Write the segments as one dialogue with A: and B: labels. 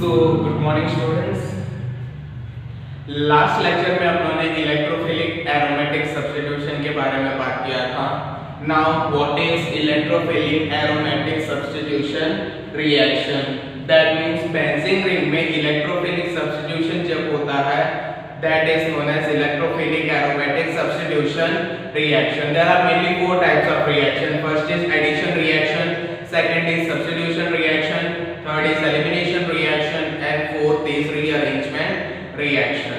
A: So good morning students. Last lecture में अपन ने electrophilic aromatic substitution के बारे में बात किया था। Now what is electrophilic aromatic substitution reaction? That means benzene ring में इलेक्ट्रोफिलिक सब्स्टिट्यूशन जब होता है that is known as electrophilic aromatic substitution reaction. There are mainly four types of reaction. First is addition reaction, second is substitution reaction, third is elimination reaction, and fourth is rearrangement reaction.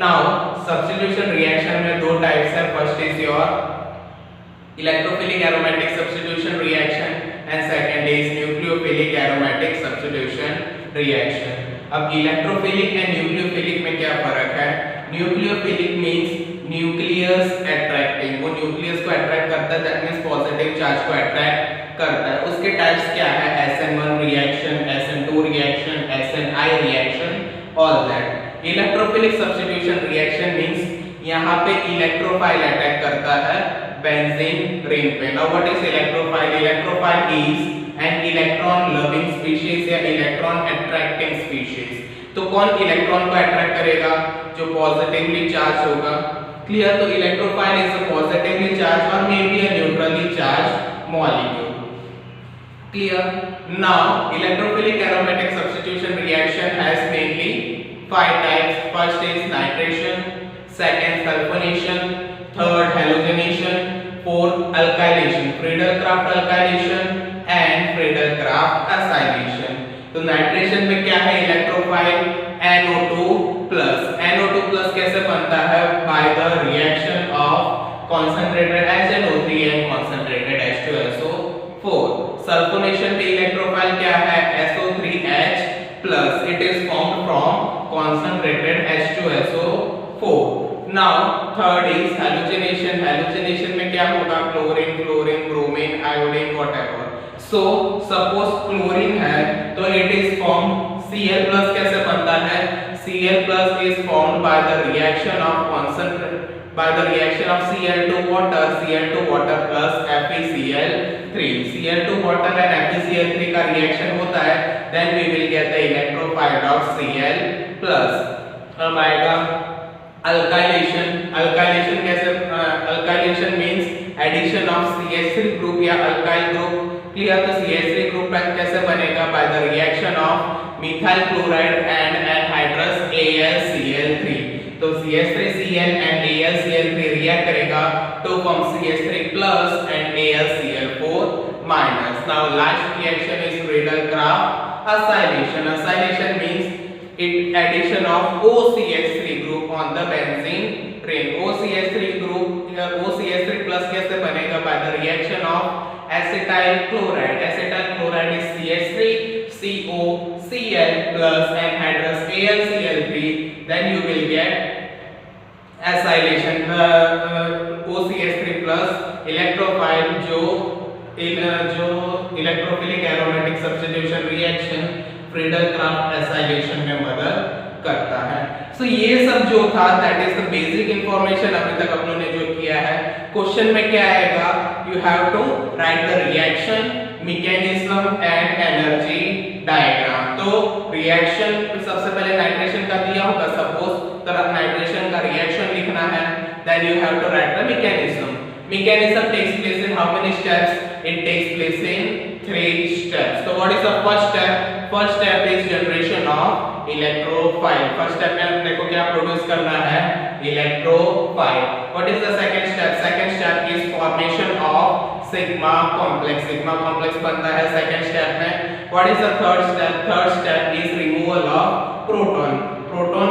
A: Now substitution reaction में दो types है. First is your electrophilic aromatic substitution reaction and second is nucleophilic aromatic substitution reaction. अब electrophilic and nucleophilic में क्या फर्क है? Nucleophilic means nucleus attracting, वो nucleus को अट्रैक्ट करता है, दैट मींस पॉजिटिव चार्ज को अट्रैक्ट करता है। उसके टाइप्स क्या है? SN1 reaction, SN2 reaction, SNI reaction, all that. Electrophilic substitution reaction means यहाँ पे इलेक्ट्रोफाइल अटैक करता है बेंजीन रिंग पे। Now what is electrophile? Electrophile is an electron loving species या इलेक्ट्रॉन अट्रैक्टिंग स्पीशीज। तो कौन इलेक्ट्रॉन को अट्रैक्ट करेगा? जो पॉजिटिवली चार्ज होगा। क्लियर? तो electrophile is a positively charge और may be a neutrally charge molecule. Clear? Now electrophilic aromatic substitution reaction has mainly 5 types. First is nitration, second sulphonation, third halogenation, fourth alkylation, Friedel Craft alkylation and Friedel Craft acylation. तो nitration में क्या है? Electrophile NO2+. NO2+ कैसे बनता है? By the reaction of concentrated HNO3 and concentrated H2SO4. Sulphonation पे electrophile क्या है? SO3H+. It is formed from concentrated H2SO4. Now third is halogenation. Halogenation में क्या होगा? Chlorine, fluorine, bromine, iodine, whatever. So suppose chlorine है तो it is formed Cl+ कैसे बनता है? Cl+ is formed by the reaction of Cl2 water, Cl2 water plus FeCl3. Cl2 water and FeCl3 का reaction होता है, then we will get the electrophile of Cl+. अब आएगा अल्काइलेशन. अल्काइलेशन कैसे? Alkylation means addition of CH3 group या alkyl group. Clear? तो CH3 group कैसे बनेगा? By the reaction of methyl chloride and anhydrous AlCl3. तो CH3Cl एंड AlCl3 रिएक्ट करेगा to form CH3+ and AlCl4-. Now last reaction is Friedel Crafts acylation. Acylation means it addition of OCH3 group on the benzene ring. OCH3 group या OCH3+ कैसे बनेगा? by the reaction of acetyl chloride. acetyl chloride is CH3 COCl plus anhydrous AlCl3. then you will get acylation. OCH3+ electrophile जो electrophilic aromatic substitution reaction Friedel-Crafts acylation में मदद करता है. सो ये सब जो था that is the basic information अभी तक अपनों ने जो किया है. क्वेश्चन में क्या आएगा? You have to write the reaction, mechanism and energy diagram. तो रिएक्शन सबसे पहले नाइट्रेशन का दिया होगा सपोज, तो नाइट्रेशन का रिएक्शन लिखना है. Then you have to write the mechanism. Mechanism takes place in how many steps? It takes place in 3 steps. So what is the first step? First step is generation of electrophile. First step में अपने को क्या produce करना है? Electrophile. What is the second step? Second step is formation of sigma complex. Sigma complex बनता है second step में. What is the third step? Third step is removal of proton. Proton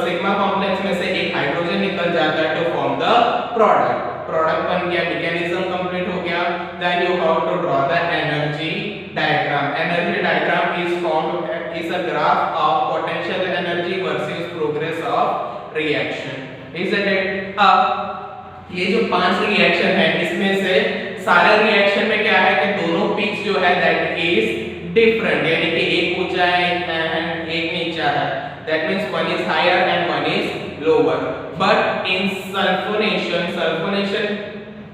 A: sigma complex में से एक hydrogen निकल जाता है to form the product. Product बन गया, मैकेनिज्म कंप्लीट हो गया. Then you have to draw the energy diagram. Energy diagram is formed is a graph of potential energy versus progress of reaction. Is it? अब ये जो 5 reaction है इसमें से सारे रिएक्शन में क्या है कि दोनों पीक्स जो है दैट इज डिफरेंट, यानी कि एक ऊंचा है एंड एक नीचा है. That means one is higher and one is lower. But in sulfonation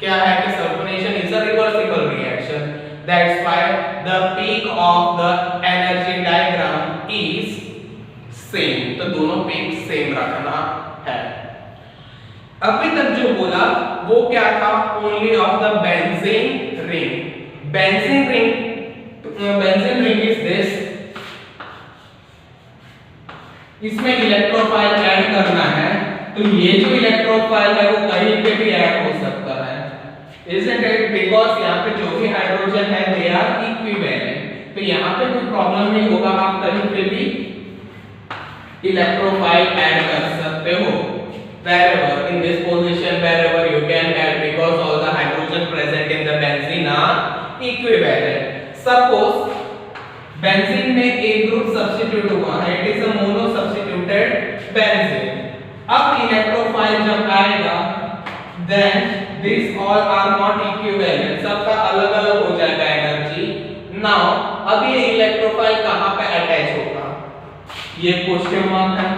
A: क्या है कि sulfonation is a reversible reaction. That's why the peak of the energy diagram is same, तो दोनों पीक सेम रखना है। अभी तक जो बोला वो क्या था, only of the benzene ring. Benzene ring is this, इसमें इलेक्ट्रोफाइल ऐड करना है, तो ये जो इलेक्ट्रोफाइल है वो कहीं पे भी ऐड हो सकता है, isn't it? बिकॉज यहाँ पे जो भी हाइड्रोजन है दे आर इक्विवेलेंट, तो यहाँ पे कोई प्रॉब्लम नहीं होगा, आप कहीं पे भी इलेक्ट्रोफाइल ऐड कर सकते हो, wherever in this position wherever you can add, because all the hydrogen present in the benzene are equivalent. Suppose benzene में एक ग्रुप सब्स्टिट्यूट हुआ है, it is a mono substituted benzene. अब इलेक्ट्रोफाइल जब आएगा then this all are not equivalent, सबका अलग अलग हो जाएगा एनर्जी। नाउ अब ये इलेक्ट्रोफाइल कहां पे अटैच होगा, ये क्वेश्चन मार्क है।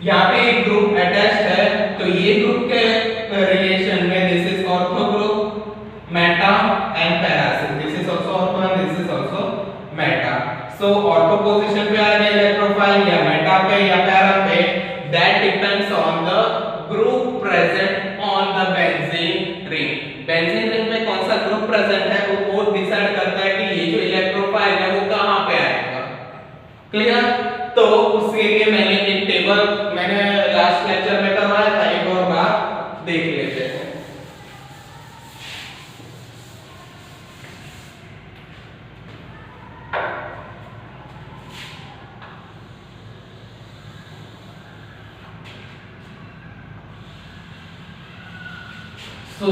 A: यहाँ पे एक ग्रुप अटैच्ड है, तो ये ग्रुप के रिलेशन में this is ortho group, Meta and para, this is also ortho and this is also Meta. So ortho position पे आएगा इलेक्ट्रोफाइल या मेटा पे या पैरा पे, that depends on the group present on the benzene ring. Benzene ring में कौन सा group present है वो डिसाइड करता है कि ये जो इलेक्ट्रोफाइल है वो कहां पे आएगा। क्लियर? तो उसके लिए मैंने एक टेबल मैंने लास्ट लेक्चर में करवाया था, एक और बार देख लेते हैं। सो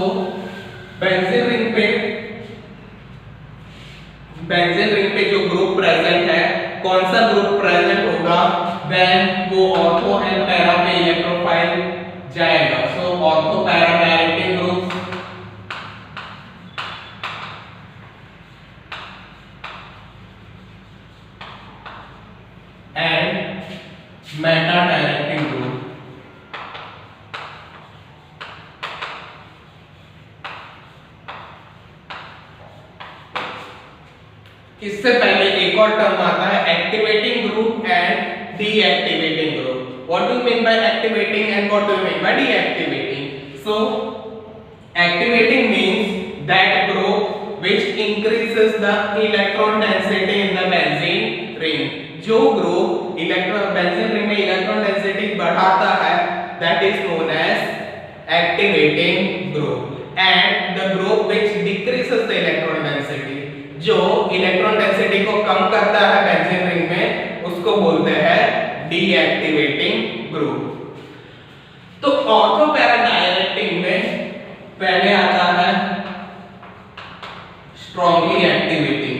A: बेंजीन रिंग पे जो ग्रुप प्रेजेंट है, कौन सा ग्रुप प्रेजेंट होगा, देन वो ऑर्थो एंड पैरा पे इलेक्ट्रोफाइल जाएगा। So ortho para directing group and meta directing group. इससे पहले एक और टर्म आता है activating group and deactivating group. What do you mean by activating and what do you mean by deactivating? So activating means that group which increases the electron density in the benzene ring. जो group benzene ring में electron density बढ़ाता है that is known as activating group, and the group which decreases the electron density, जो electron density को कम करता है benzene ring में, उसको बोलते हैं डीएक्टिवेटिंग ग्रुप। तो ऑर्थो पैरा डायरेक्टिंग में पहले आता है strongly activating,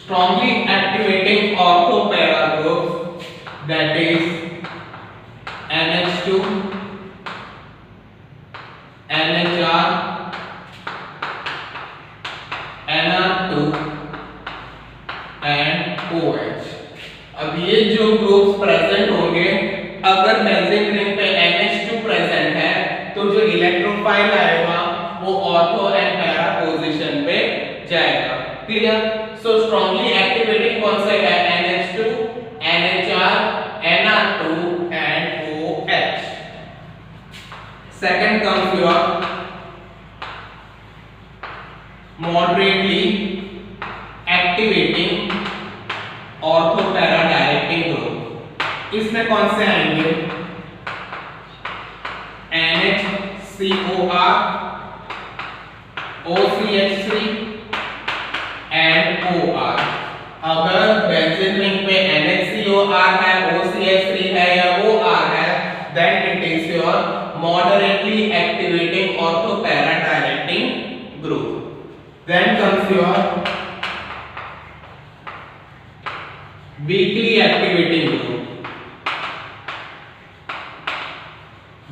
A: strongly activating ortho para groups, that is NH2, NHR, NR2 and OH। अब ये जो ग्रुप्स प्रेजेंट होंगे, अगर बेंजीन रिंग पे NH2 प्रेजेंट है तो जो इलेक्ट्रोफाइल आएगा वो ऑर्थो एंड पैरा पोजीशन पे जाएगा। क्लियर? सो स्ट्रांगली एक्टिवेटिंग कौन सा है? NH2, NHR, NR2 and OH। Second comes your moderately activating ortho para directing group। इसमें कौन से आएंगे? NHCOR, OCH3 and OR। अगर बेंजीन रिंग पे NHCOR है, OCH3 है या OR है, then it is your moderately activating ortho para directing group। Then comes your weakly activating group।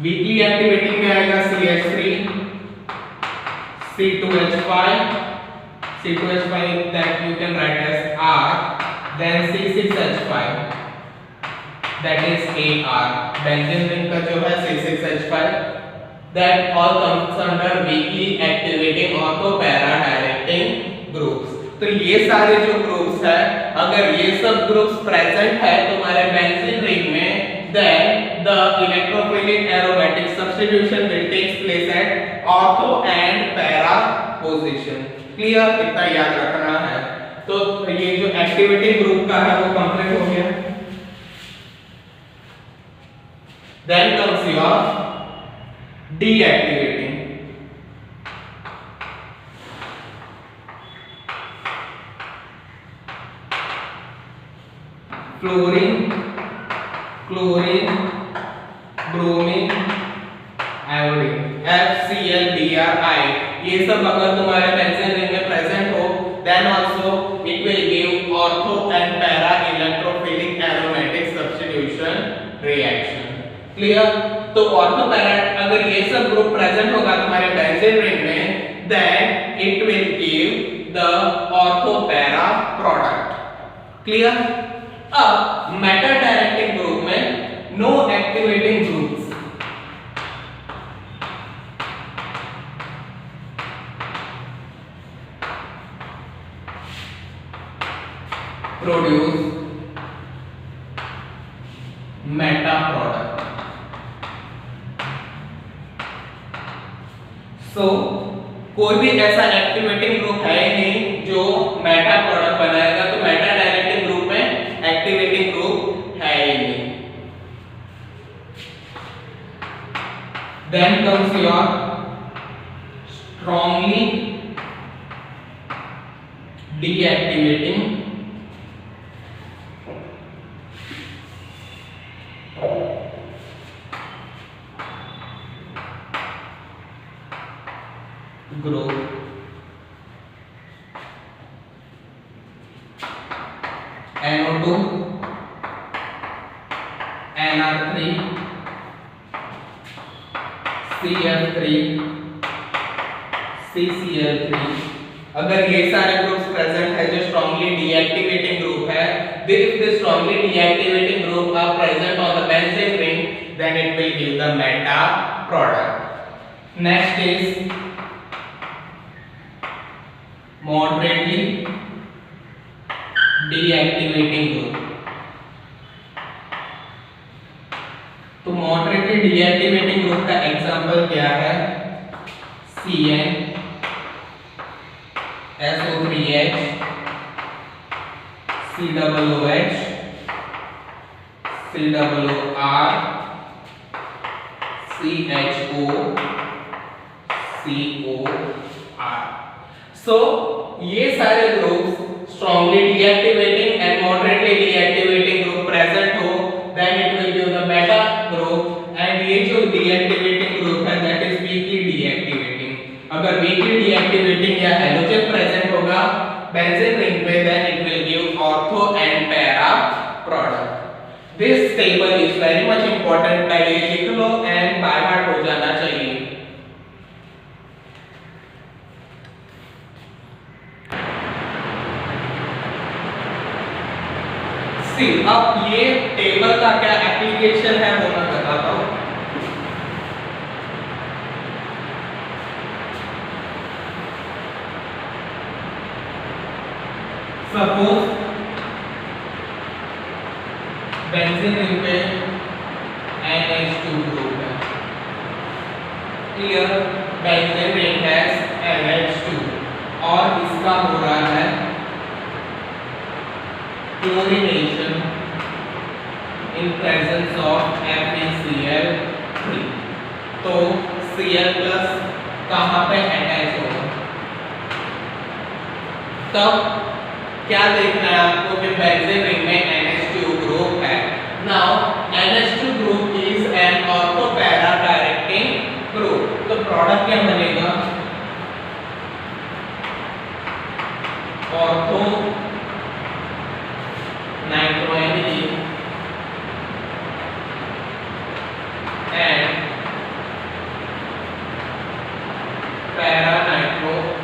A: weakly activating में आएगा CH3, C2H5, C2H5 that you can write as R, then C6H5 that is AR। Benzene ring का जो है C6H5 that all comes under weakly activating ortho para directing groups. तो ये सारे जो groups है, अगर ये सब ग्रुप्स प्रेजेंट है तुम्हारे बेंजीन रिंग में, then the electrophilic aromatic substitution will takes place at ortho and para position. Clear? इतना याद रखना है. तो ये जो एक्टिवेटिंग ग्रुप का है वो कंप्लीट हो गया. Then comes your deactivating. Fluorine, chlorine, bromine, iodine, FCl, Bri. ये सब अगर तुम्हारे बेंजीन रिंग में प्रेजेंट हो, then also it will give ortho and para electrophilic aromatic substitution reaction. Clear? तो ऑर्थो पैरा अगर ये सब ग्रुप प्रेजेंट होगा तुम्हारे बेंजीन रिंग में, then it will give the ortho para product. Clear? अब मेटा डायरेक्टिंग ग्रुप में no activating groups. Produce meta product. So कोई भी ऐसा एक्टिवेटिंग ग्रुप है नहीं जो मेटा प्रोडक्ट बनाएगा, तो मेटा डायरेक्टिंग ग्रुप में एक्टिवेटिंग ग्रुप है ही नहीं. Then comes your strongly deactivating group. NO2, NR3, CF3, CCl3. अगर ये सारे ग्रुप्स प्रेजेंट है जो स्ट्रांगली डीएक्टिवेटिंग ग्रुप है, if the strongly deactivating group are present on the benzene ring, then it will give the meta product. Next is moderately deactivating group. तो moderately deactivating group का example क्या है? CN, SO3H, COOH, COR, CHO, COR. So ये सारे groups strongly deactivating and moderately deactivating group present हो, then it will give the beta group. And ये जो deactivating group है that is weakly deactivating. अगर weakly deactivating या halogen present होगा benzene ring पे, then it will give ortho and para product. This table is very much important. पहले लिख लो and by heart हो जाना चाहिए. अब ये टेबल का क्या एप्लीकेशन है वो मैं बताता हूं. सपोज बेंजीन रिंग पे NH2 ग्रुप है. Clear? Benzene ring has NH2 और इसका हो रहा है chlorination in presence of FeCl3. तो Cl plus कहाँ पे अटैच होगा? तब क्या देखना है आपको कि बेंजीन रिंग में NH2 ग्रुप है. Now NH2 group is an ortho para directing group. तो प्रोडक्ट क्या बनेगा? Ortho nitroaniline and para nitroaniline.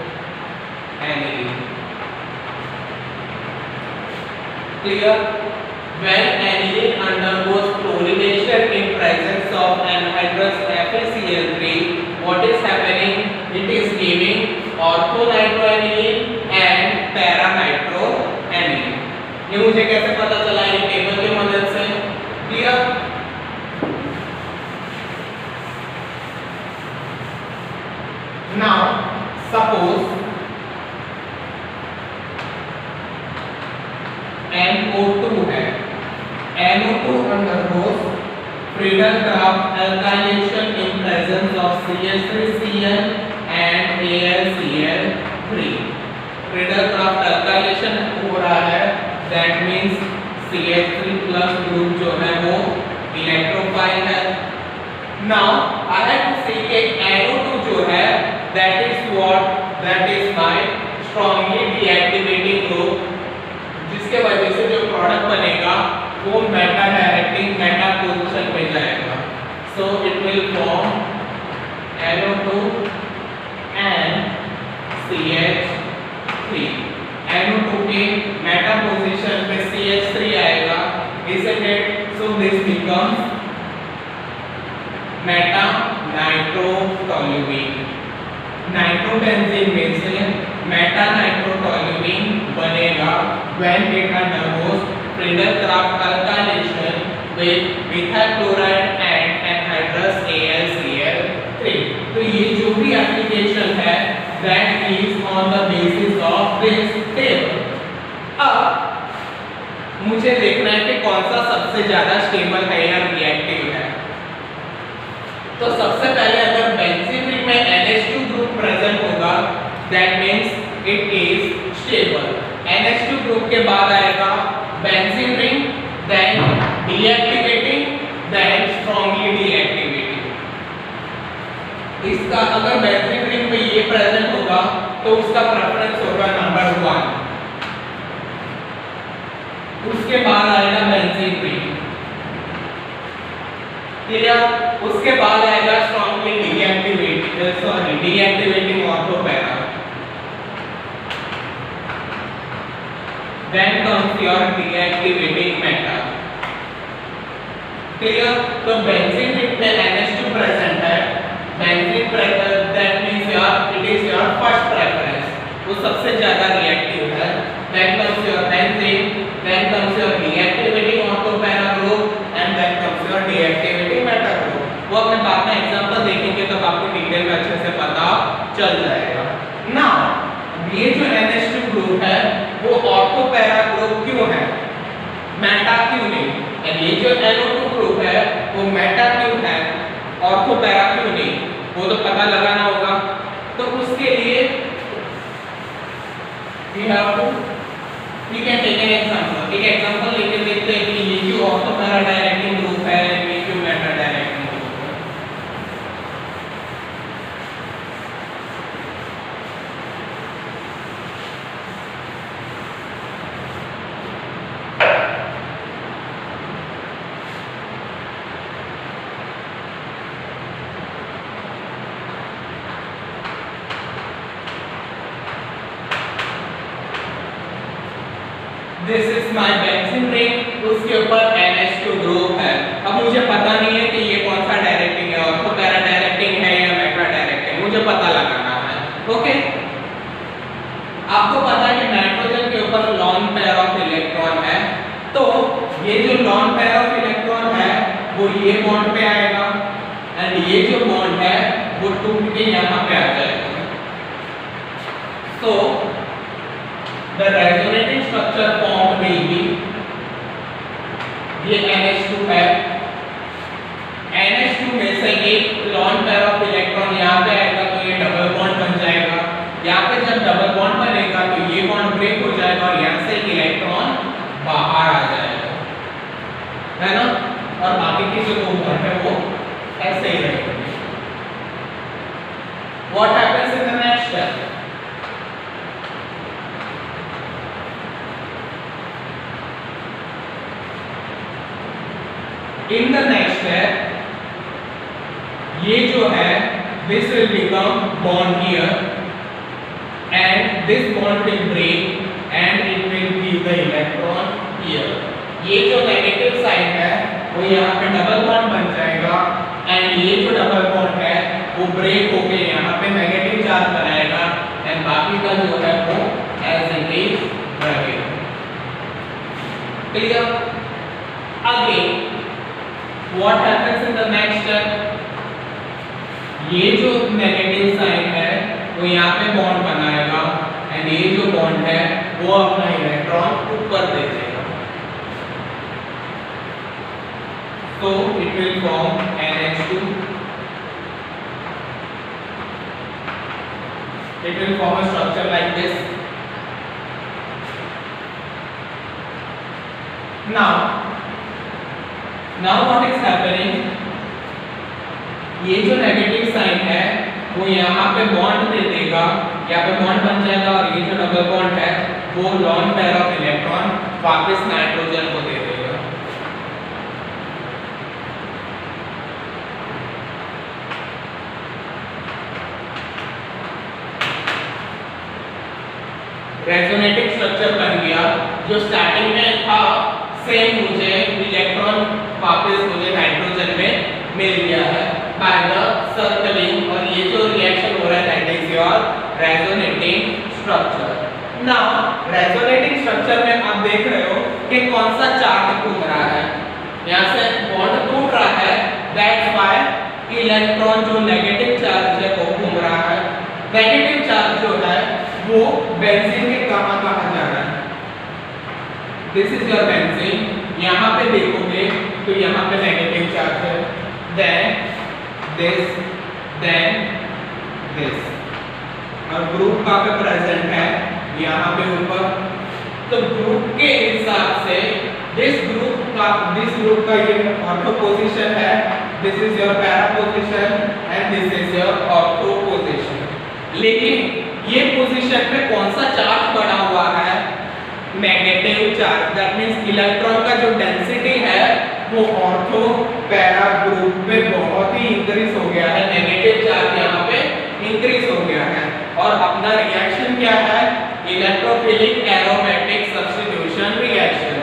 A: Clear? When aniline undergoes chlorination in presence of anhydrous FeCl3, Friedel Crafts alkylation in presence of CH3Cl and AlCl3. Friedel Crafts alkylation हो रहा है, that means CH3 plus group जो है वो electrophile है. Now I have to say कि NO2 जो है that is what, that is my strongly deactivating group, जिसके वजह से जो प्रोडक्ट बनेगा वो मेटा डायरेक्टिंग मेटा पोजीशन पे जाएगा. So it will form NO2 and CH3. NO2 के मेटा पोजीशन पे CH3 आएगा, isn't it? So this becomes meta nitrotoluene. Nitrobenzene में से मेटा नाइट्रोटोल्यूइन बनेगा when it undergoes Friedel Crafts alkylation with methyl chloride and anhydrous AlCl3. तो ये जो भी एप्लीकेशन है that is on the basis of this table. अब मुझे देखना है कि कौन सा सबसे ज्यादा स्टेबल है या रिएक्टिव है. तो सबसे पहले अगर बेंजीन रिंग में NH2 ग्रुप प्रेजेंट होगा that means it is stable. NH2 group के बाद आएगा benzene ring, then deactivating, then strongly deactivating. इसका अगर बेंजीन रिंग में ये प्रेजेंट होगा तो उसका प्रेफरेंस होगा नंबर 1. उसके बाद आएगा बेंजीन रिंग, क्लियर. उसके बाद आएगा strongly deactivating ortho para. Then comes your deactivating Meta. Clear. तो बेंजीन रिंग में NH2 प्रेजेंट है, benzene present, that means it is your first preference, वो सबसे ज्यादा रिएक्टिव है. Then comes your benzene, then comes your deactivating orthopara group, and then comes your deactivating meta group. वो अपने बाद में एग्जांपल देखेंगे तब आपको डिटेल में अच्छे से पता चल जाएगा. नाउ ये जो NH2 ग्रुप है वो ऑर्थोपैरा ग्रुप क्यों है, मेटा क्यों नहीं? और ये जो NO2 ग्रुप है वो मेटा क्यों है, ऑर्थोपैरा क्यों नहीं? वो तो पता लगाना होगा. तो उसके लिए we have to, we can take an example. एक एग्जांपल लेके देखते हैं कि ये जो ऑर्थोपैरा डायरेक्टिंग ग्रुप है, ये जो मेटा डायरेक्टिंग ग्रुप है. This is my benzene ring, उसके ऊपर NH2 ग्रुप है. अब मुझे पता नहीं है कि ये कौन सा डायरेक्टिंग है, ऑर्थोपैरा डायरेक्टिंग है या मेटा डायरेक्टिंग, मुझे पता लगाना है. ओके. आपको पता है कि नाइट्रोजन के ऊपर लॉन पेयर ऑफ इलेक्ट्रॉन है, तो ये जो लॉन पेयर ऑफ इलेक्ट्रॉन है वो ये बॉन्ड पे आएगा एंड ये जो बॉन्ड है वो टूट के यहाँ पे आ जाएगा. So the resonating structure formed will be, ये NH2 है, NH2 में से एक लॉन पेयर ऑफ इलेक्ट्रॉन यहाँ पे आएगा तो ये डबल बॉन्ड बन जाएगा. यहाँ पे जब डबल बॉन्ड बनेगा तो ये बॉन्ड ब्रेक हो जाएगा और यहाँ से इलेक्ट्रॉन बाहर आ जाएगा, है ना. और बाकी के जो दो बॉन्ड है वो ऐसे ही रहेंगे. What happens in the next step? In the next step, ये जो है this will become bond here and this bond will break and it will give the electron here. ये जो नेगेटिव साइन है वो यहाँ पे डबल बॉन्ड बन जाएगा एंड ये जो डबल बॉन्ड है वो ब्रेक होके यहाँ पे नेगेटिव चार्ज बनाएगा एंड बाकी का जो है वो एज इट इज रहेगा. Clear. Again what happens in the next step? ये जो नेगेटिव साइन है वो यहाँ पे बॉन्ड बनाएगा एंड ये जो बॉन्ड है वो अपना इलेक्ट्रॉन ऊपर दे देगा. so it will form NH2. It will form a structure like this. Now what is happening, ये जो नेगेटिव साइन है वो यहाँ पे बॉन्ड दे देगा, यहाँ पे बॉन्ड बन जाएगा और ये जो डबल बॉन्ड है वो लॉन पेयर ऑफ इलेक्ट्रॉन वापस नाइट्रोजन को दे देगा। रेजोनेटिंग स्ट्रक्चर बन गया। जो स्टार्टिंग में था सेम, मुझे इलेक्ट्रॉन वापस मुझे नाइट्रोजन में मिल गया है बाय द सर्कलिंग, और ये जो रिएक्शन हो रहा है that is your resonating structure. Now resonating structure में आप देख रहे हो कि कौन सा चार्ज घूम रहा है, यहाँ से बॉन्ड टूट रहा है, दैट्स व्हाई इलेक्ट्रॉन जो नेगेटिव चार्ज है वो घूम रहा है। नेगेटिव चार्ज जो है वो बेंजीन के कहाँ कहाँ जा रहा है, दिस इज योर बेंजीन। यहाँ पे देखोगे तो यहाँ पे नेगेटिव चार्ज है, then this और ग्रुप कहाँ पे प्रेजेंट है, यहाँ पे ऊपर। तो ग्रुप के हिसाब से दिस ग्रुप का ये ऑर्थो पोजीशन है, this is your para position and this is your ortho position. लेकिन ये पोजीशन पे कौन सा चार्ज बना हुआ है, negative charge. That means electron का जो डेंसिटी है वो ऑर्थो पैरा ग्रुप पे बहुत ही इंक्रीज हो गया है, नेगेटिव चार्ज यहाँ पे इंक्रीज हो गया है। और अपना रिएक्शन क्या है, इलेक्ट्रोफिलिक एरोमेटिक सब्स्टिट्यूशन रिएक्शन।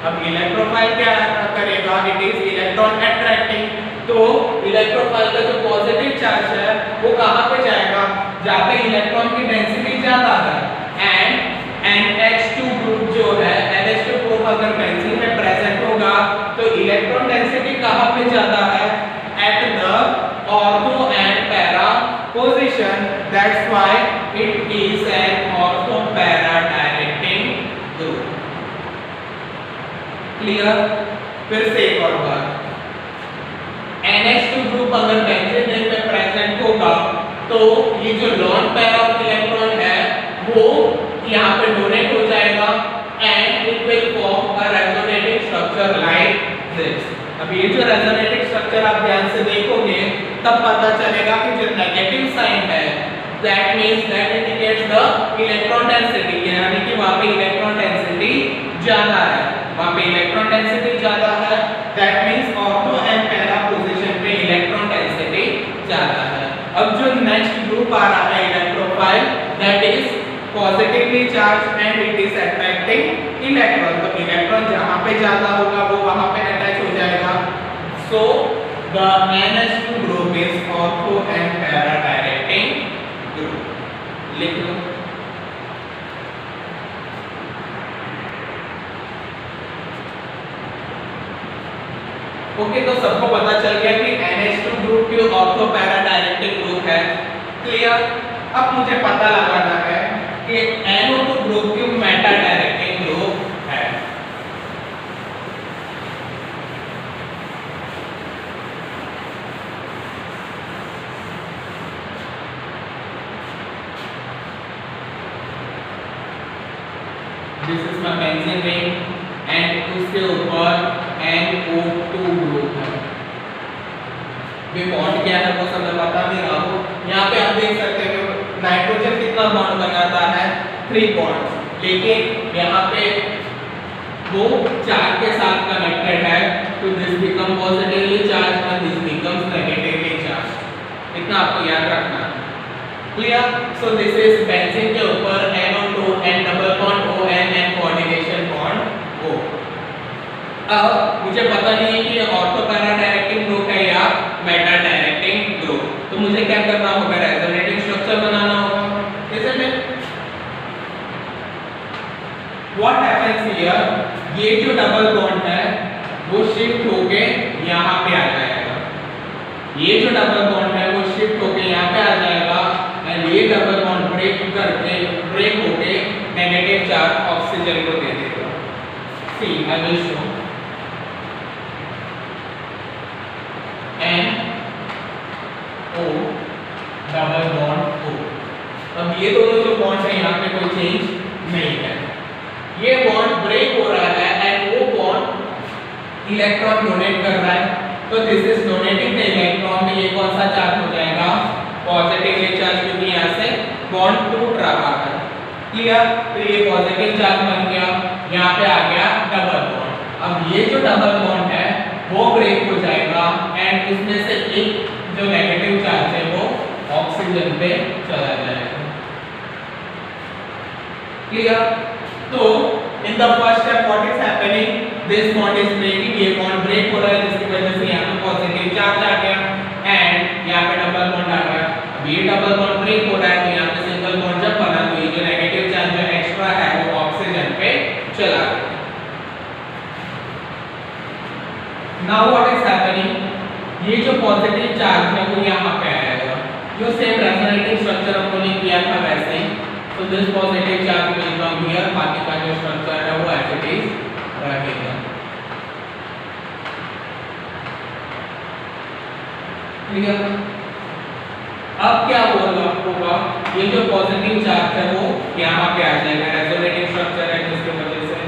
A: अब इलेक्ट्रोफाइल क्या करेगा, इट इज इलेक्ट्रॉन अट्रैक्टिंग। तो इलेक्ट्रोफाइल का जो पॉजिटिव चार्ज है वो कहाँ पे जाएगा, जहाँ पे इलेक्ट्रॉन की डेंसिटी ज्यादा है। एंड NH2 ग्रुप जो है, NH2 ग्रुप अगर बेंजीन में प्रेजेंट होगा तो इलेक्ट्रॉन डेंसिटी कहाँ पे ज्यादा है, at the ortho and para position, that's why it is an ortho para directing group. Clear? फिर से एक और बात, NH2 ग्रुप अगर बेंजीन में प्रेजेंट होगा तो ये जो लॉन पेयर ऑफ इलेक्ट्रॉन है वो यहाँ पे डोनेट हो जाएगा and it will form a resonating structure like this. अब ये जो रेजोनेटिंग स्ट्रक्चर आप ध्यान से देखोगे तब पता चलेगा कि जो नेगेटिव साइन है that means that indicates the electron density, यानी कि वहां पे इलेक्ट्रॉन डेंसिटी ज्यादा है, वहां पे इलेक्ट्रॉन डेंसिटी ज्यादा है, that means ortho and para position पे इलेक्ट्रॉन डेंसिटी ज्यादा है। अब जो नेक्स्ट ग्रुप आ रहा है electrophile, that is positively charge and it is attracting electron. तो इलेक्ट्रॉन जहां पे ज्यादा होगा वो वहां पे अटैच हो जाएगा। So the NH2 group is ortho and para directing group. लिख लो। ओके, तो सबको पता चल गया कि NH2 ग्रुप की ऑर्थो पैरा डायरेक्टिंग ग्रुप है। क्लियर? अब मुझे पता लगाना है कि NO2 ग्रुप की मेटा डायरेक्टिंग ग्रुप है। This is my benzene ring and उसके ऊपर NO2 ग्रुप है। ये बॉन्ड क्या है वो सब मैं बता नहीं रहा हूँ। यहाँ पे आप देख सकते हो नाइट्रोजन कितना बॉन्ड बनाता है, 3 बॉन्ड्स, लेकिन यहाँ पे वो 4 के साथ कनेक्टेड है, तो this become positively charge and this becomes negatively charge. इतना आपको याद रखना है। Clear? So this is benzene के ऊपर NO2 and double bond ON and coordination bond O। अब मुझे पता नहीं है कि ऑर्थो पैरा डायरेक्टिंग ग्रुप है या मेटा डायरेक्टिंग ग्रुप, तो मुझे क्या करना होगा, रेजोनेटिंग स्ट्रक्चर बनाना होगा, isn't it? What happens here, ये जो डबल बॉन्ड है वो शिफ्ट होके यहाँ पे आ जाएगा, ये जो डबल बॉन्ड है वो शिफ्ट होके यहाँ पे आ जाएगा एंड ये डबल बॉन्ड ब्रेक होके नेगेटिव चार्ज ऑक्सीजन को दे देगा। See, I will show। ये दोनों जो बॉन्ड है यहाँ पे कोई चेंज नहीं है। ये बॉन्ड ब्रेक हो रहा है एंड वो बॉन्ड इलेक्ट्रॉन डोनेट कर रहा है, तो this is donating the electron में ये कौन सा चार्ज हो जाएगा, पॉजिटिवली चार्ज, क्योंकि यहाँ से बॉन्ड टूट रहा है। क्लियर? तो ये पॉजिटिव चार्ज बन गया, यहाँ पे आ गया डबल बॉन्ड। अब ये जो डबल बॉन्ड है वो ब्रेक हो जाएगा एंड उसमें से एक जो नेगेटिव चार्ज है वो ऑक्सीजन पे चला जाएगा। क्लियर? तो in the first step what is happening, this bond is breaking, ये बॉन्ड ब्रेक हो रहा है जिसकी वजह से यहाँ पे पॉजिटिव चार्ज आ गया एंड यहाँ पे डबल बॉन्ड आ गया। अब ये डबल बॉन्ड ब्रेक हो रहा है तो यहाँ पे सिंगल बॉन्ड जब बना तो ये जो नेगेटिव चार्ज जो एक्स्ट्रा है वो ऑक्सीजन पे चला गया। नाउ व्हाट इज हैपनिंग, ये जो पॉजिटिव चार्ज है वो यहाँ पे आएगा, जो सेम रेजोनेटिंग स्ट्रक्चर हमने किया था वैसे ही। तो this positive charge will come here, बाकी का जो स्ट्रक्चर है वो एज इट इज रहेगा। क्लियर? अब क्या होगा, ये जो पॉजिटिव चार्ज है वो यहाँ पे आ जाएगा, रेजोनेटिंग स्ट्रक्चर है जिसकी वजह से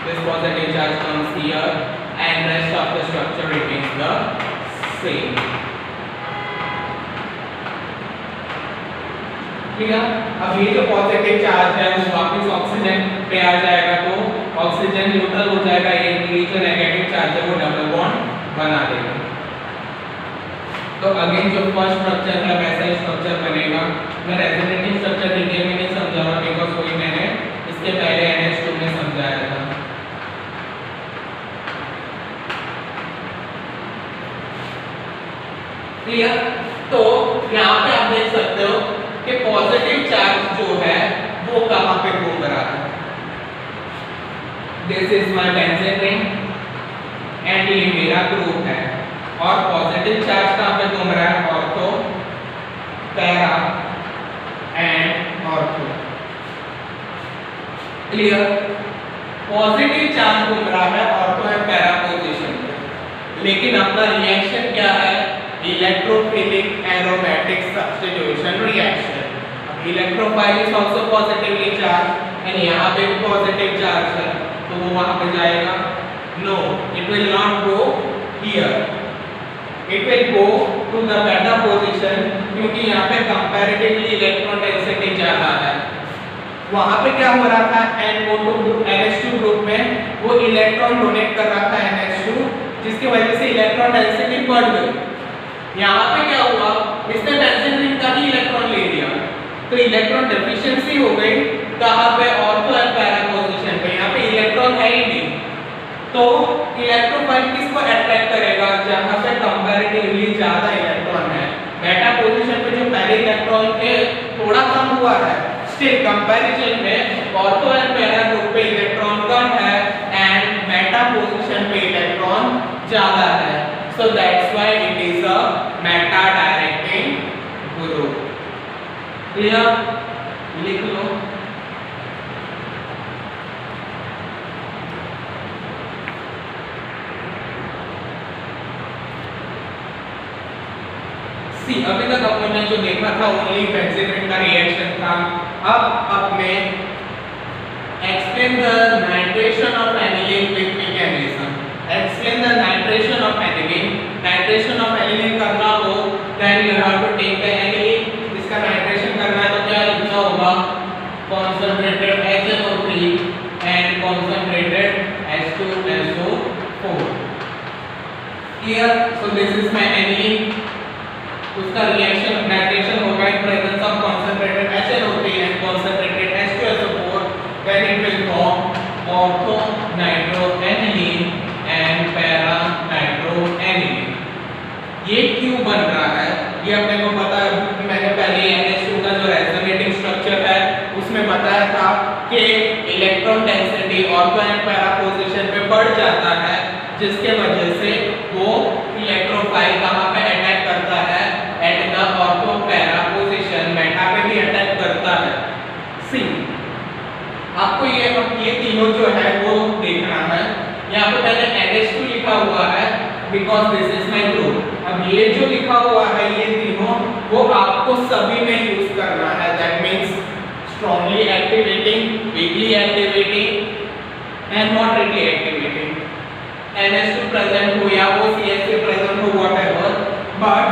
A: this positive charge comes here and rest of the structure remains the same. ठीक है? अब ये जो पॉजिटिव चार्ज है वो वापस ऑक्सीजन पे आ जाएगा, तो ऑक्सीजन न्यूट्रल हो जाएगा, ये जो नेगेटिव चार्ज है वो डबल बॉन्ड बना देगा। तो अगेन जो फर्स्ट स्ट्रक्चर है वैसा ही स्ट्रक्चर बनेगा। मैं रेजोनेटिव स्ट्रक्चर डिटेल में नहीं समझा रहा बिकॉज़ वही मैंने इसके पहले NH2 में समझाया था। क्लियर? तो यहाँ पे आप देख सकते हो कि पॉजिटिव चार्ज जो है वो कहाँ पे घूम रहा है। This is my benzene ring and ये मेरा ग्रुप है और पॉजिटिव चार्ज कहाँ पे घूम रहा है, ortho, para and ortho. Clear? Positive charge घूम रहा है ऑर्थो एंड पैरा पोजीशन पे, लेकिन अपना रिएक्शन क्या है, electrophilic aromatic substitution reaction. Electrophile is also positively charge and यहाँ पे भी पॉजिटिव चार्ज है, तो वो वहां पे जाएगा, no it will not go here, it will go to the beta position, क्योंकि यहाँ पे कंपैरेटिवली इलेक्ट्रॉन डेंसिटी ज्यादा है। वहां पे क्या हो रहा था, NH2 ग्रुप में वो इलेक्ट्रॉन डोनेट कर रहा था NH2, जिसकी वजह से इलेक्ट्रॉन डेंसिटी बढ़ गई। यहाँ पे क्या हुआ, इसने बेंजीन रिंग का ही इलेक्ट्रॉन ले लिया, तो इलेक्ट्रॉन डेफिशिएंसी हो गई। कहाँ पे, ऑर्थो एंड पैरा पोजीशन पे, यहाँ पे इलेक्ट्रॉन है ही नहीं, तो इलेक्ट्रोफाइल किसको अट्रैक्ट करेगा, जहाँ पे कंपैरेटिवली ज्यादा इलेक्ट्रॉन है। बेटा पोजीशन पे जो पहले इलेक्ट्रॉन थे थोड़ा कम हुआ है, स्टिल कंपैरिजन में ऑर्थो एंड पैरा ग्रुप पे इलेक्ट्रॉन कम है एंड बेटा पोजीशन पे इलेक्ट्रॉन ज्यादा है। So that's why it is a meta directing group. Clear? लिख लो। सी अभी तक अपन ने जो देखा था ओनली बेंजीन रिंग का रिएक्शन था। अब अपने explain the nitration of aniline with mechanism. Explain the nitration of aniline. Nitration of aniline करना हो then you have to take the aniline, इसका nitration करना है तो क्या लिखना होगा, concentrated HNO3 and concentrated H2SO4. Clear? So this is my aniline, उसका reaction nitration होगा in presence of concentrated HNO3 and concentrated H2SO4, then it will form ortho nitroaniline and para nitroaniline. ये क्यों बन रहा है, ये अपने को पता है, मैंने पहले NH2 का जो रेजोनेटिंग स्ट्रक्चर है उसमें बताया था कि electron density ortho and para position पे बढ़ जाता है, जिसके वजह से वो इलेक्ट्रोफाइल कहाँ पे अटैक करता है, at the ortho para position, बेटा पे भी अटैक करता है। सी आपको ये तीनों जो है वो देखना है। यहाँ पे पहले NH2 लिखा हुआ है because this is my group. अब ये जो लिखा हुआ है ये तीनों वो आपको सभी में यूज करना है, that means strongly activating, weakly activating and moderately activating. NH2 present हो या वो CH3 present हो whatever, but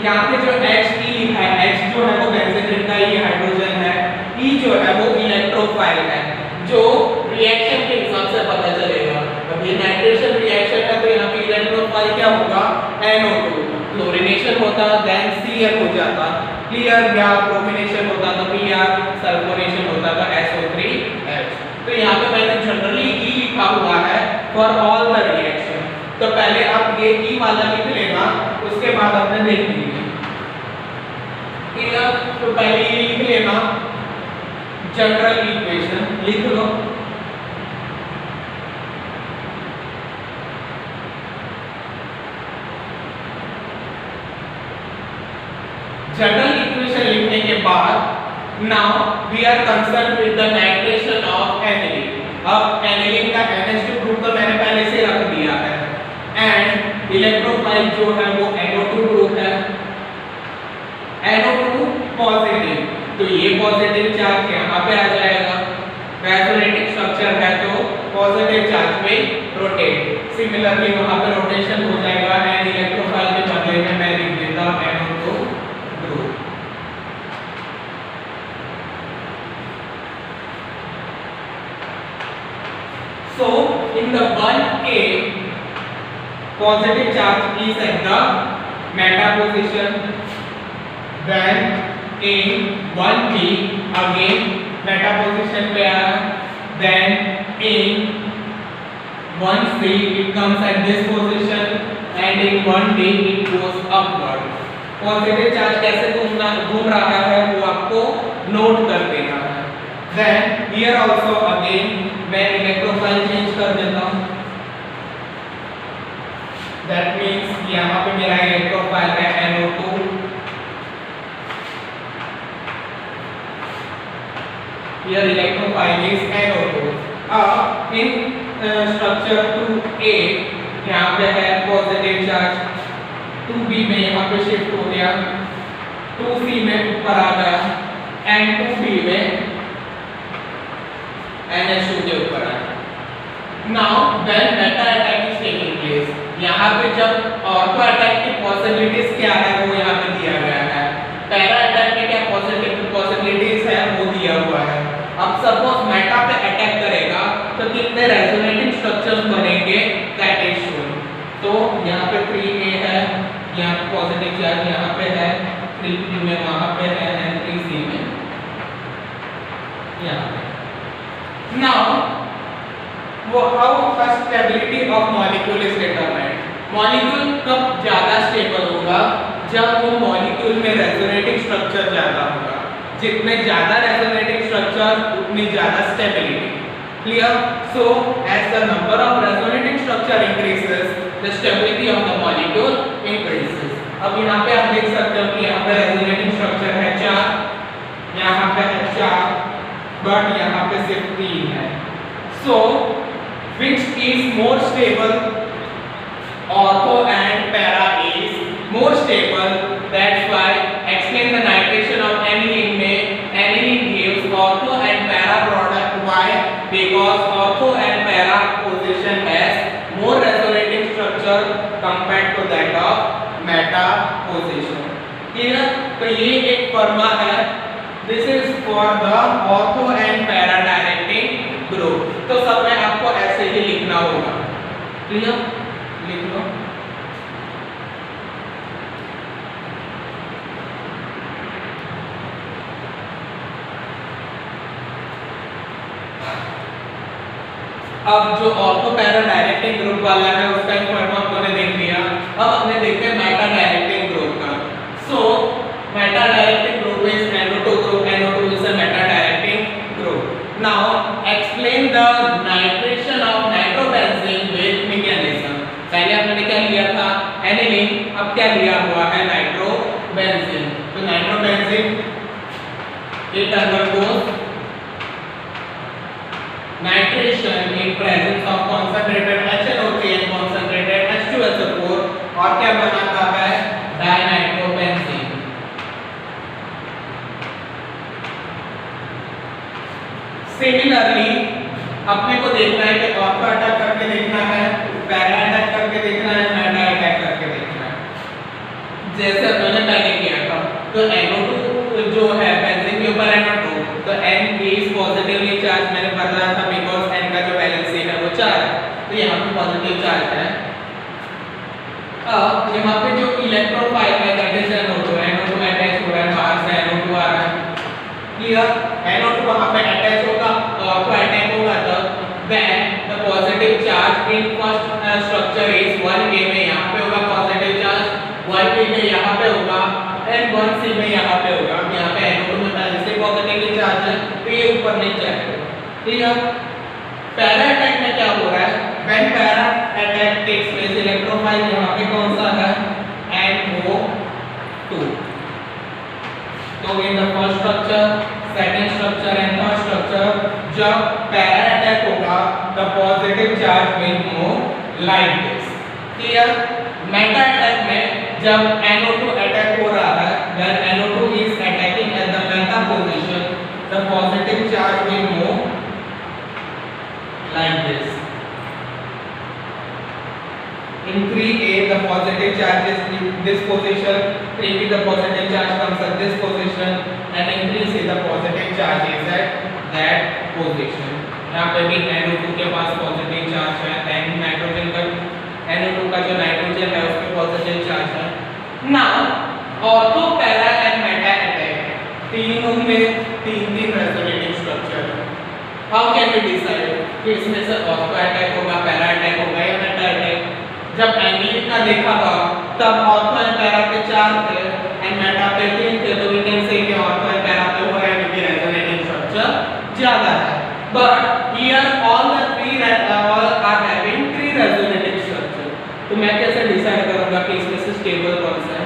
A: यहाँ पे जो He लिखा है, H जो है वो बेंजीन रिंग का ही हाइड्रोजन है, E जो है वो इलेक्ट्रोफाइल है, जो रिएक्शन के हिसाब से पता चलेगा। अब ये नाइट्रेशन रिएक्शन है तो यहाँ पे इलेक्ट्रोफाइल क्या होगा, NO2, क्लोरीनेशन होता देन Cl हो जाता, क्लियर, या ब्रोमिनेशन होता तो Br, सल्फोनेशन होता तो SO3H। तो यहाँ पे मैंने जनरली E लिखा हुआ है फॉर ऑल द रिएक्शन, तो पहले आप ये E वाला लिख लेना, उसके बाद आपने देख लीजिए, क्लियर। तो पहले ये लिख लेना, जनरल इक्वेशन लिख लो, जनरल इक्वेशन लिखने के बाद now we are concern with the nitration of aniline. अब एनिलीन का NH2 ग्रुप तो मैंने पहले से रख दिया है एंड इलेक्ट्रोफाइल जो है वो NO2 ग्रुप है, NO2 पॉजिटिव, तो ये पॉजिटिव चार्ज यहाँ पे आ जाएगा, रेजोनेटिंग स्ट्रक्चर है तो पॉजिटिव चार्ज पे रोटेट, सिमिलरली वहां पे रोटेशन हो जाएगा एंड इलेक्ट्रोफाइल के बदले में मैं लिख देता हूं NO2 group. So in the 1A positive charge is at the meta position, then in 1B again meta position पे आया, then in 1C it comes at this position and in 1D it goes upward। Positive charge कैसे घूम रहा है वो आपको note कर देना है। Then here also again मैं इलेक्ट्रोफाइल चेंज कर देता हूँ, that means यहाँ पे मेरा इलेक्ट्रोफाइल है NO2, here electrophile is NO2। अब in structure 2A यहाँ पे है पॉजिटिव चार्ज, 2B में यहाँ पे शिफ्ट हो गया, 2C में ऊपर आ गया एंड 2B में NH2 के ऊपर आया। Now when beta attack is taking place, यहाँ पे जब ऑर्थो अटैक की पॉसिबिलिटीज क्या है वो यहाँ पे दिया गया है, पैरा अटैक के क्या पॉसिबिलिटीज है वो दिया हुआ है। अब सपोज मेटा पे अटैक करेगा तो कितने रेजोनेटिंग स्ट्रक्चर्स बनेंगे दैट इज शोन। तो यहाँ पे 3A है, यहाँ पॉजिटिव चार्ज यहाँ पे है, 3B में वहाँ पे है एंड 3C में यहाँ पे। Now how the stability of molecule is determined। Molecule कब ज्यादा स्टेबल होगा, जब वो मॉलिक्यूल में रेजोनेटिंग स्ट्रक्चर ज्यादा होगा, जितने ज्यादा रेजोनेटिंग स्ट्रक्चर उतनी ज्यादा stability, clear. So as the number of resonating structure increases the stability of the molecule increases. अब यहाँ पे आप देख सकते हो कि यहाँ पे रेजोनेटिंग स्ट्रक्चर है 4, यहाँ पे है 4 बट यहाँ पे सिर्फ 3 है। सो which is more stable, ortho and para is more stable, that's why explain the nitration of aniline में aniline gives ortho and para product। why? Because ortho and para position has more resonating structure compared to that of meta position, clear। तो ये एक फॉर्मा है, this is for the ortho and para directing group। तो सब में आपको ऐसे ही लिखना होगा, क्लियर, लिख लो। अब जो ऑर्थो पैरा डायरेक्टिंग ग्रुप वाला है उसका फॉर्मूला हमने देख लिया। अब हमने देखते हैं मेटा डायरेक्टिंग ग्रुप का। So meta directing group is NO2 group, NO2 is a meta directing group। Now explain the nitration of nitrobenzene with mechanism। पहले हमने क्या लिया था aniline, अब क्या लिया हुआ है नाइट्रोबेंजीन। तो nitrobenzene it undergoes nitration in presence of concentrated HNO3 and concentrated H2SO4 और क्या बनाता है डायनाइट्रोबेंजीन। अपने को देखना है कि ऑर्थो अटैक करके देखना है, पैरा अटैक करके देखना है, मेटा अटैक करके देखना है। जैसे हमने पहले किया था, तो NO2 जो है बेंजीन के ऊपर NO2, तो N इज पॉजिटिवली चार्ज, मैंने बताया था बिकॉज़ N का जो वैलेंसी है वो 4 है, तो यहाँ पे पॉजिटिव चार्ज है। अब यहाँ पे जो इलेक्ट्रोफाइल है दैट इज NO2 अटैच हो रहा है, बाहर से NO2 आ रहा है, क्लियर। NO2 वहां पे अटैच होगा, ऑर्थो अटैक होगा, तब then the positive charge in first structure is 1A में यहाँ पे होगा पॉजिटिव चार्ज, 1B में यहाँ पे होगा and 1C में यहाँ पे होगा। अब यहाँ पे NO2 में पहले से पॉजिटिव चार्ज है, तो ये ऊपर नहीं जाएगा, क्लियर। पैरा अटैक में क्या हो रहा है, when para attack takes place, electrophile यहाँ पे कौन सा है, NO2। तो in the first structure, second structure and third structure, जब पैरा अटैक होगा the positive charge will move like this, clear। Meta attack में जब NO2 अटैक हो रहा है, when NO2 is attacking at the meta position, the positive charge will move like this। In 3A the positive charge is in this position, 3B the positive charge comes at this position, and in 3C the positive charge is at that position। यहाँ पे भी NO2 के पास positive charge है, and nitrogen का NO2 का जो nitrogen है उस पे पॉजिटिव चार्ज है। Now ortho para and Meta attack, तीनों में तीन रेजोनेटिंग स्ट्रक्चर है। हाउ कैन वी डिसाइड कि इसमें से ऑर्थो अटैक होगा, पैरा अटैक होगा या मेटा अटैक। जब एंगलिट का देखा था तब ऑर्थो एंड पैरा पे 4 थे एंड मेटा पे 3 थे, तो वी कैन से कि ऑर्थो एंड पैरा पे हो रहा है क्योंकि रेजोनेटिंग स्ट्रक्चर ज्यादा है। But here all the 3 are having 3 resonating structure, तो मैं कैसे डिसाइड करूंगा कि इसमें से स्टेबल कौन सा है।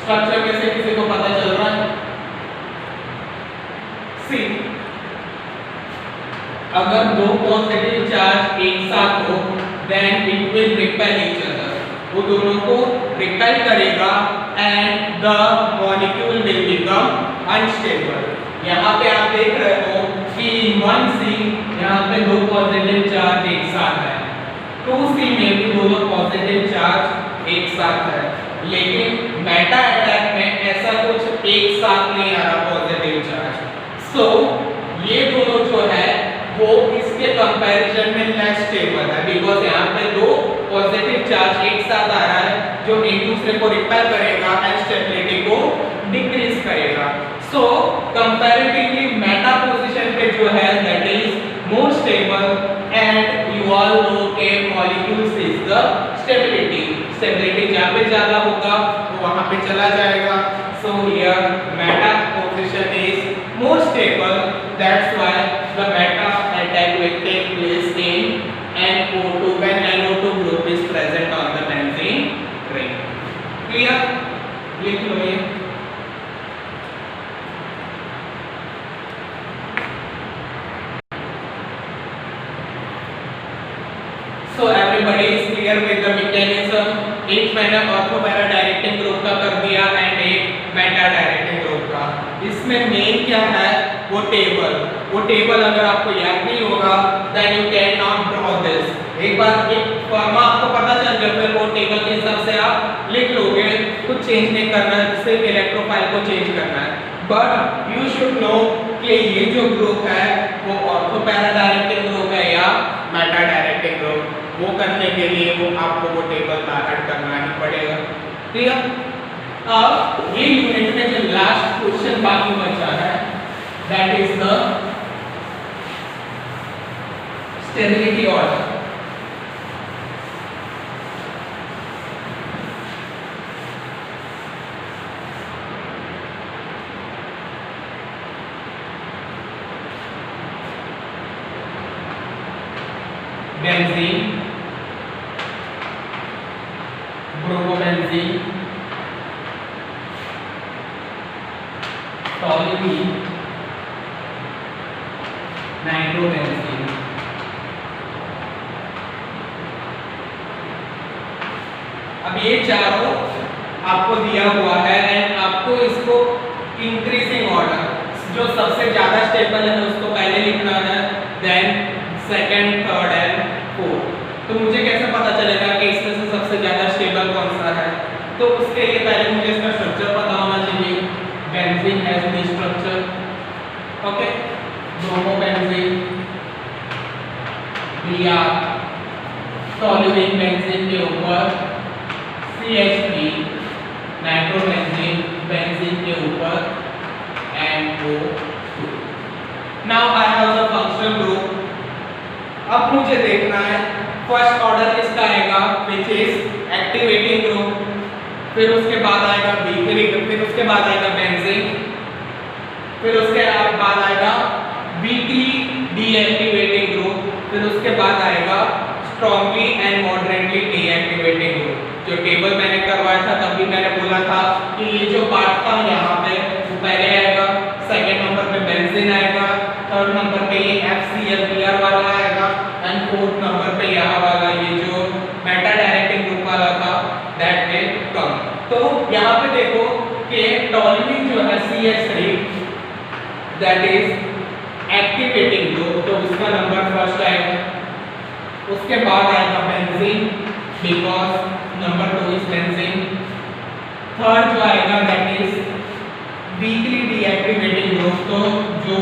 A: स्ट्रक्चर में से किसी को पता चल रहा है? सी, अगर दो पॉजिटिव चार्ज एक साथ हो then it will repel each other, वो दोनों को रिपेल करेगा and the molecule will become unstable. यहाँ पे आप देख रहे हो कि 1C यहाँ पे दो पॉजिटिव चार्ज एक साथ है, 2C में भी दोनों पॉजिटिव चार्ज एक साथ है, लेकिन मेटा अटैक में ऐसा कुछ एक साथ नहीं आ रहा पॉजिटिव चार्ज। सो ये दोनों जो है वो इसके कंपैरिजन में लेस स्टेबल है, बिकॉज़ यहाँ पे दो पॉजिटिव चार्ज एक साथ आ रहा है जो एक दूसरे को रिपेल करेगा एंड स्टेबिलिटी को डिक्रीज करेगा। सो कंपैरेटिवली मेटा पोजीशन पे जो है that is more stable and you all know के मॉलिक्यूल्स इज द स्टेबिलिटी जहाँ पे ज्यादा होगा वो वहां पे चला जाएगा। So here Meta position is more stable, that's why the Meta attack will take place in NO2 when NO2 group is present on the benzene ring, clear। लिख लो ये। So everybody is clear with the mechanism। एक मैंने ortho para directing group का कर दिया and एक Meta directing group का। इसमें मेन क्या है, वो टेबल अगर आपको याद नहीं होगा then you can not draw this. एक बार एक फॉर्मा आपको पता चल गया फिर वो टेबल के हिसाब से आप लिख लोगे, कुछ चेंज नहीं करना है, सिर्फ इलेक्ट्रोफाइल को चेंज करना है। बट यू शुड नो कि ये जो ग्रुप है वो ऑर्थो पैरा डायरेक्टिंग ग्रुप है या मेटा डायरेक्टिंग ग्रुप, वो करने के लिए वो आपको वो टेबल बाहर करना ही पड़ेगा, क्लियर। अब ये यूनिट में जो लास्ट क्वेश्चन बाकी बचा है that is the stability order. Benzene, bromobenzene, toluene, nitrobenzene. अब ये चारों आपको दिया हुआ है एंड आपको इसको इंक्रीजिंग ऑर्डर जो सबसे ज्यादा स्टेबल है उसको पहले लिखना है, then second, third and fourth. तो मुझे कैसे पता चलेगा कि इसमें से सबसे ज्यादा स्टेबल कौन सा है? तो उसके लिए पहले मुझे इसका स्ट्रक्चर पता होना चाहिए। Benzene has this structure, okay, bromobenzene, Br, toluene benzene के ऊपर CH3, नाइट्रोबेंजीन बेंजीन के ऊपर NO2। Now I have the functional group. अब मुझे देखना है फर्स्ट ऑर्डर किसका आएगा, विच इज एक्टिवेटिंग ग्रुप, फिर उसके बाद आएगा फिर उसके बाद आएगा बेंजीन, फिर उसके बाद आएगा वीकली डीएक्टिवेटिंग ग्रुप, फिर उसके बाद आएगा strongly and moderately deactivating group. जो टेबल मैंने करवाया था तब भी मैंने बोला था कि ये जो पार्ट था यहाँ पे वो पहले आएगा, सेकंड नंबर पे बेंजीन आएगा, थर्ड नंबर पे ये FCl वाला आएगा एंड फोर्थ नंबर पे यहाँ वाला ये जो मेटा डायरेक्टिंग ग्रुप वाला था दैट विल कम। तो यहाँ पे देखो कि टॉल्यूइन जो है CH3 that is activating group, तो उसका नंबर फर्स्ट आएगा। उसके बाद आएगा benzene because number 2 is benzene. Third जो आएगा that is weekly deactivating group, तो जो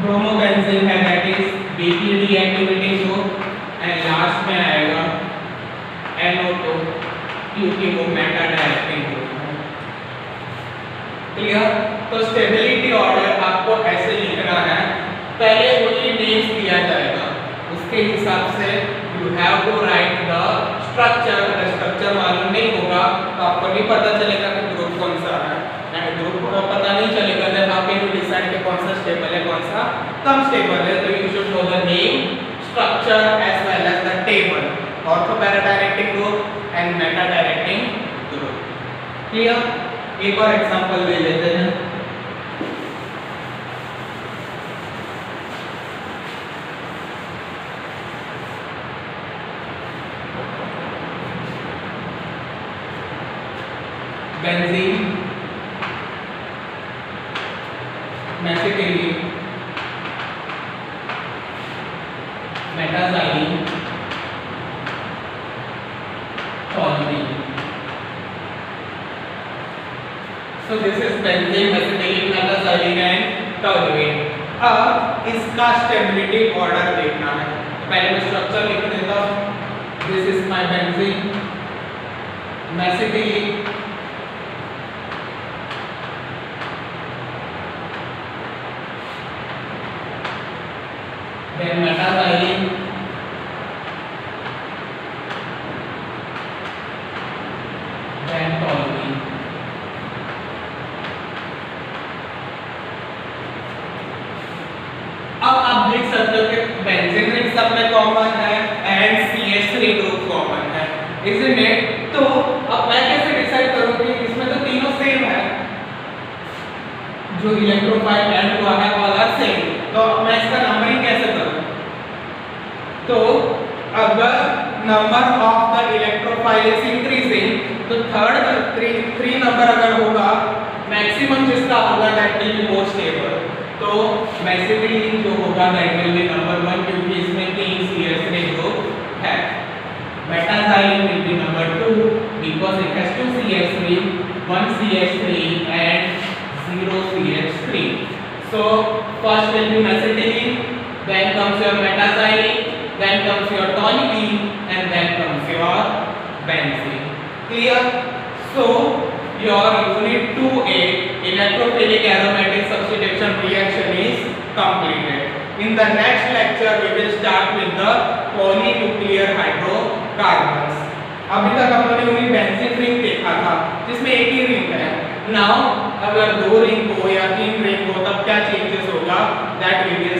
A: ब्रोमोबेंजीन है that is weekly deactivating group and last में आएगा NO2 क्योंकि वो मेटा डायरेक्टिंग ग्रुप है। क्लियर? तो स्टेबिलिटी ऑर्डर आपको ऐसे लिखना है, पहले ओनली नेम्स दिया जाएगा, उसके हिसाब से you have to write the structure. अगर स्ट्रक्चर मालूम नहीं होगा तो आपको नहीं पता चलेगा कि ग्रुप कौन सा है, एंड ग्रुप को पता नहीं चलेगा then how can you decide कि कौन सा स्टेबल है कौन सा कम स्टेबल है। तो you should know the name, structure as well as the table, ortho para directing group and meta directing group. Clear? एक और एग्जांपल ले लेते हैं। Benzene, mesitylene, meta xylene, toluene. So this is benzene, acetylene, metazylene and toluene। अब इसका stability order देखना है। पहले मैं स्ट्रक्चर लिख देता हूँ। This is my benzene, acetylene, then metazylene, then toluene। अब आप देख सकते हो कि बेंजीन रिंग सब में कॉमन है एंड CH3 ग्रुप कॉमन है, इजंट इट? तो अब मैं कैसे डिसाइड करूं कि इसमें तो तीनों सेम है, जो इलेक्ट्रोफाइल ऐड हुआ है वाला सेम, तो मैं इसका नंबरिंग कैसे करूं? तो अगर number of the electrophile is increasing तो थर्ड 3 नंबर अगर होगा, मैक्सिमम जिसका होगा that will be more stable. तो मेसिटिलीन जो होगा दैट विल बी नंबर 1 क्योंकि इसमें 3 CH3 ग्रुप है। Metaxylene will be number 2 because it has 2 CH3, 1 CH3 and 0 CH3. So first will be mesityline, then comes your metaxylene, then comes your toluene and then comes your benzene. Clear? So your unit 2A electrophilic aromatic substitution reaction is completed. In the next lecture we will start with the polynuclear hydrocarbons. अभी तक हम लोगों ने benzene ring देखा था जिसमें एक ही ring है। नाउ अगर 2 रिंग हो या 3 रिंग हो तब क्या चेंजेस होगा दैट वी विल